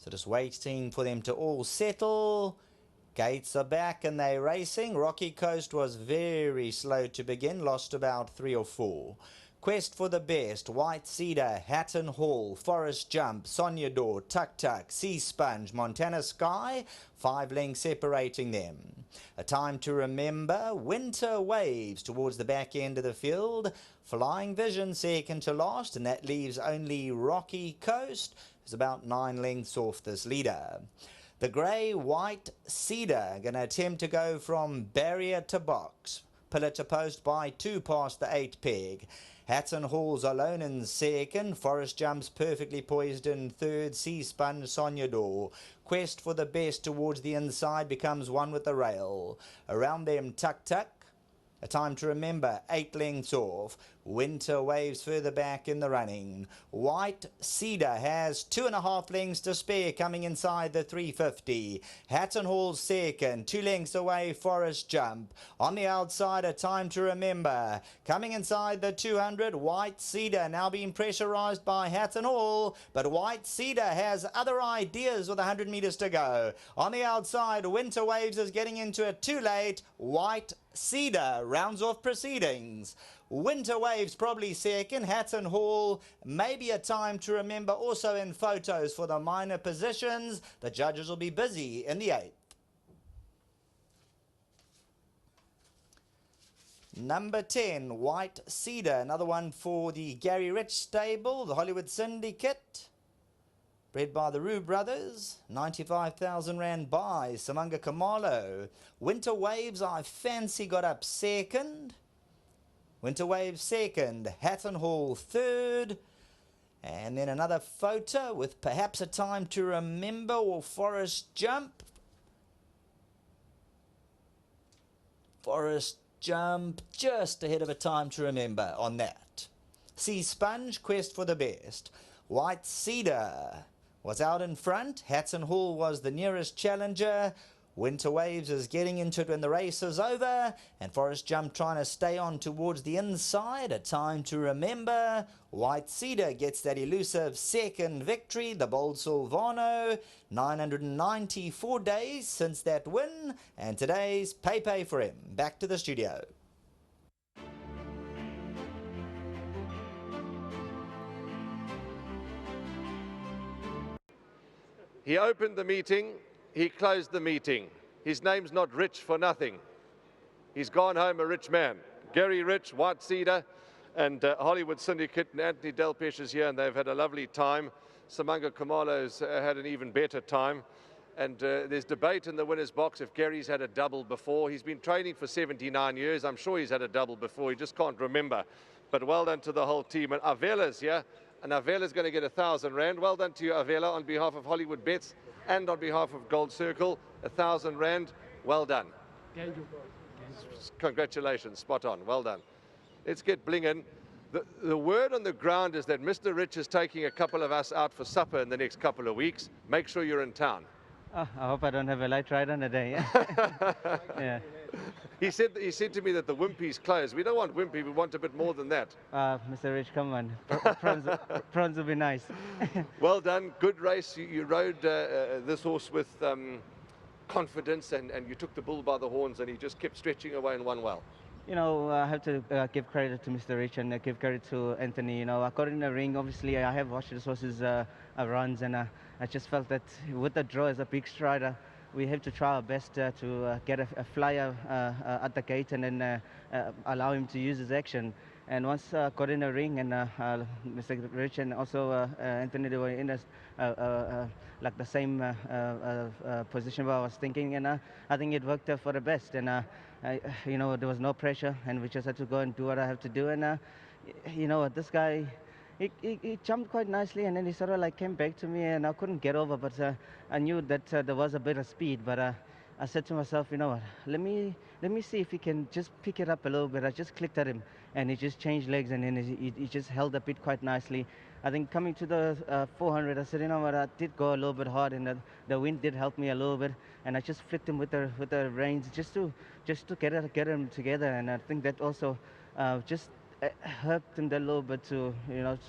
So just waiting for them to all settle. Gates are back and they're racing. Rocky Coast was very slow to begin, lost about 3 or 4. Quest for the Best, White Cedar, Hatton Hall, Forest Jump, Sonyador, Tuk Tuk, Sea Sponge, Montana Sky, 5 lengths separating them. A Time to Remember, Winter Waves towards the back end of the field. Flying Vision second to last, and that leaves only Rocky Coast, who's about 9 lengths off this leader. The Grey White Cedar going to attempt to go from barrier to box. Pillar to post by 2 past the 8 peg. Hatton Hall's alone in second. Forest Jump's perfectly poised in third. Sea Sponge, Sonyador. Quest for the Best towards the inside becomes one with the rail. Around them Tuk Tuk. A Time to Remember, 8 lengths off. Winter Waves further back in the running. White Cedar has 2.5 lengths to spare coming inside the 350. Hatton Hall second, 2 lengths away Forest Jump. On the outside, A Time to Remember. Coming inside the 200, White Cedar now being pressurized by Hatton Hall. But White Cedar has other ideas with 100 meters to go. On the outside, Winter Waves is getting into it too late. White Cedar rounds off proceedings. Winter Waves probably second. Hatton Hall, maybe A Time to Remember also in photos for the minor positions. The judges will be busy in the 8th. Number 10, White Cedar, another one for the Gary Rich stable, the Hollywood Syndicate. Bred by the Roo brothers, 95,000 rand by Samanga Kamalo. Winter Waves, I fancy, got up second. Winter Waves second, Hatton Hall third. And then another photo with perhaps A Time to Remember or Forest Jump. Forest Jump just ahead of A Time to Remember on that. Sea Sponge, Quest for the Best. White Cedar was out in front. Hatton Hall was the nearest challenger. Winter Waves is getting into it when the race is over. And Forest Jump trying to stay on towards the inside. A Time to Remember. White Cedar gets that elusive second victory. The bold Silvano. 994 days since that win. And today's pay for him. Back to the studio. He opened the meeting, he closed the meeting. His name's not Rich for nothing. He's gone home a rich man. Gary Rich, White Cedar, and Hollywood Syndicate, and Anthony Delpesh is here, and they've had a lovely time. Samanga Kamalo's had an even better time. And there's debate in the winner's box if Gary's had a double before. He's been training for 79 years. I'm sure he's had a double before. He just can't remember. But well done to the whole team. And Avela's here. And Avela's going to get 1,000 rand. Well done to you, Avela, on behalf of Hollywoodbets and on behalf of Gold Circle. 1,000 rand. Well done. Congratulations. Spot on. Well done. Let's get blinging. The word on the ground is that Mr. Rich is taking a couple of us out for supper in the next couple of weeks. Make sure you're in town. Oh, I hope I don't have a light ride on the day. Yeah. He said to me that the Wimpy's closed. We don't want Wimpy, we want a bit more than that. Mr. Rich, come on. Prawns will be nice. Well done, good race. You rode this horse with confidence, and you took the bull by the horns, and he just kept stretching away and won well. You know, I have to give credit to Mr. Rich and give credit to Anthony. You know, I got in the ring. Obviously, I have watched this horse's runs, and I just felt that with the draw as a big strider, we have to try our best to get a flyer at the gate and then allow him to use his action. And once I got in the ring, and Mr. Rich and also Anthony, they were in like the same position where I was thinking, and I think it worked for the best. And you know, there was no pressure, and we just had to go and do what I have to do. And you know, this guy, he jumped quite nicely, and then he sort of like came back to me, and I couldn't get over, but I knew that there was a bit of speed. But I said to myself, you know what, let me see if he can just pick it up a little bit. I just clicked at him, and he just changed legs, and then he just held a bit quite nicely. I think coming to the 400, I said, you know what, I did go a little bit hard, and the wind did help me a little bit, and I just flicked him with the reins just to get him together. And I think that also just helped him a little bit to,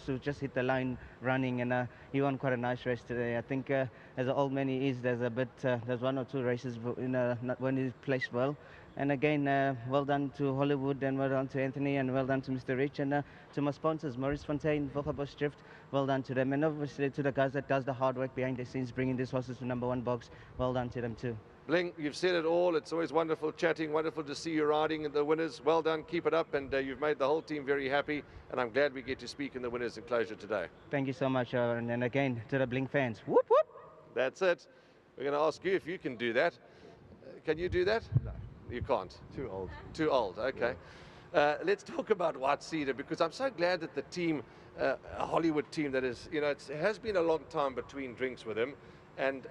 to just hit the line running, and he won quite a nice race today. I think as an old man he is, there's one or two races when he placed well. And again, well done to Hollywood, and well done to Anthony, and well done to Mr. Rich, and to my sponsors, Maurice Fontaine, Volkerbusch Drift, well done to them, and obviously to the guys that does the hard work behind the scenes, bringing these horses to #1 box, well done to them too. Bling, you've said it all. It's always wonderful chatting, wonderful to see you riding in the winners. Well done, keep it up, and you've made the whole team very happy, and I'm glad we get to speak in the winners' enclosure today. Thank you so much, and again, to the Bling fans, whoop whoop! That's it. We're going to ask you if you can do that. Can you do that? No. You can't? Too old. Too old, okay. Let's talk about White Cedar, because I'm so glad that the team, a Hollywood team that is, it has been a long time between drinks with him, and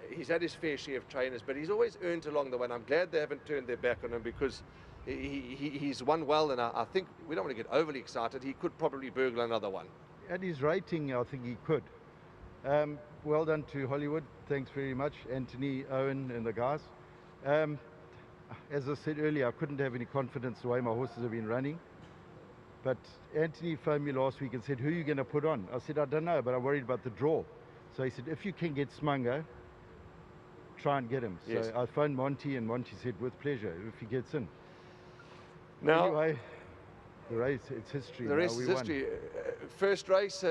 he's had his fair share of trainers, but he's always earned along the way, and I'm glad they haven't turned their back on him, because he's won well, and I think we don't want to get overly excited. He could probably burgle another one. At his rating, I think he could. Well done to Hollywood. Thanks very much, Anthony, Owen, and the guys. As I said earlier, I couldn't have any confidence the way my horses have been running. But Anthony phoned me last week and said, who are you going to put on? I said, I don't know, but I'm worried about the draw. So he said, if you can get Smungo, try and get him. Yes. So I phoned Monty, and Monty said, with pleasure, if he gets in. Now, anyway, the race, it's history. the rest is history. First race,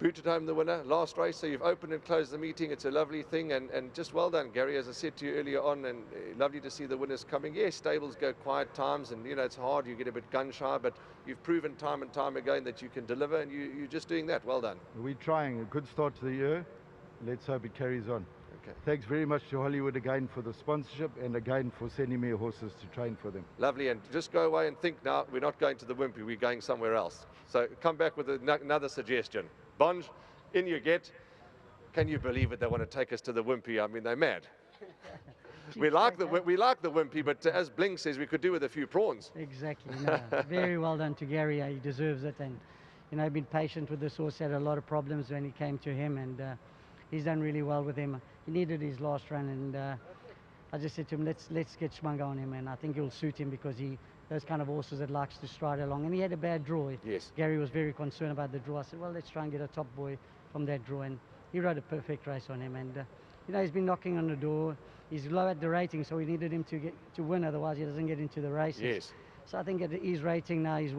booted home the winner. Last race, so you've opened and closed the meeting. It's a lovely thing, and just well done, Gary, as I said to you earlier on, and lovely to see the winners coming. Yes, stables go quiet times, and it's hard, you get a bit gun shy, but you've proven time and time again that you can deliver, and you're just doing that. Well done. We're trying. A good start to the year. Let's hope it carries on. Okay. Thanks very much to Hollywood again for the sponsorship, and again for sending me horses to train for them. Lovely, and just go away and think now, we're not going to the Wimpy, we're going somewhere else. So come back with another suggestion. Bonge, in you get. Can you believe it? They want to take us to the Wimpy. I mean, they're mad. we like the Wimpy, but as Bling says, we could do with a few prawns. Exactly. No, very well done to Gary. He deserves it, and been patient with this horse. Had a lot of problems when he came to him, and he's done really well with him. He needed his last run, and I just said to him, let's get Schmunga on him, and I think it'll suit him, because those kind of horses that likes to stride along, and he had a bad draw. Yes. Gary was very concerned about the draw. I said, well, let's try and get a top boy from that draw, and he rode a perfect race on him, and he's been knocking on the door. He's low at the rating, so we needed him to win, otherwise he doesn't get into the races. Yes. So I think at his rating now, he's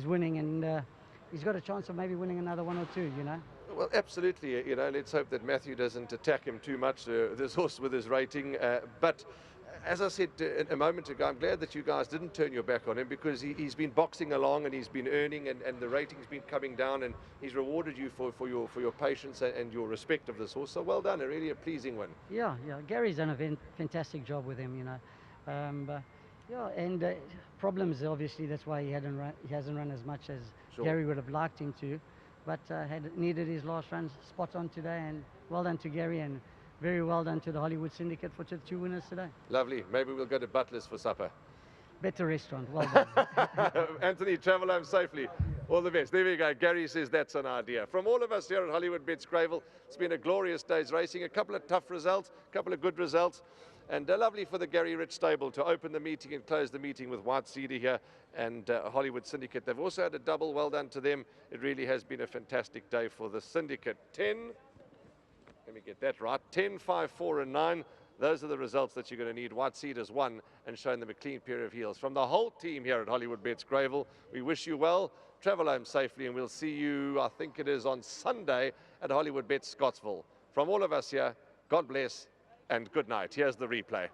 winning, and he's got a chance of maybe winning another one or two, Well, absolutely. Let's hope that Matthew doesn't attack him too much, this horse with his rating. But as I said a moment ago, I'm glad that you guys didn't turn your back on him, because he's been boxing along, and he's been earning, and the rating's been coming down, and he's rewarded you for your patience and your respect of this horse. So well done, really a pleasing one. Yeah. Gary's done a fantastic job with him, problems, obviously, that's why he hasn't run as much as Sure. Gary would have liked him to, but needed his last run spot on today, and well done to Gary, and very well done to the Hollywood Syndicate for the two winners today. Lovely. Maybe we'll go to Butler's for supper. Better restaurant, well done. Anthony, travel home safely. All the best. There we go. Gary says that's an idea. From all of us here at Hollywoodbets Greyville, it's been a glorious day's racing. A couple of tough results, a couple of good results, and lovely for the Gary Rich stable to open the meeting and close the meeting with White Cedar here and Hollywood Syndicate. They've also had a double. Well done to them. It really has been a fantastic day for the Syndicate. 10, let me get that right, 10, 5, 4, and 9. Those are the results that you're going to need. White Cedar's won and shown them a clean pair of heels. From the whole team here at Hollywoodbets Greyville, we wish you well. Travel home safely, and we'll see you, I think it is on Sunday, at Hollywoodbets Scottsville. From all of us here, God bless and good night. Here's the replay.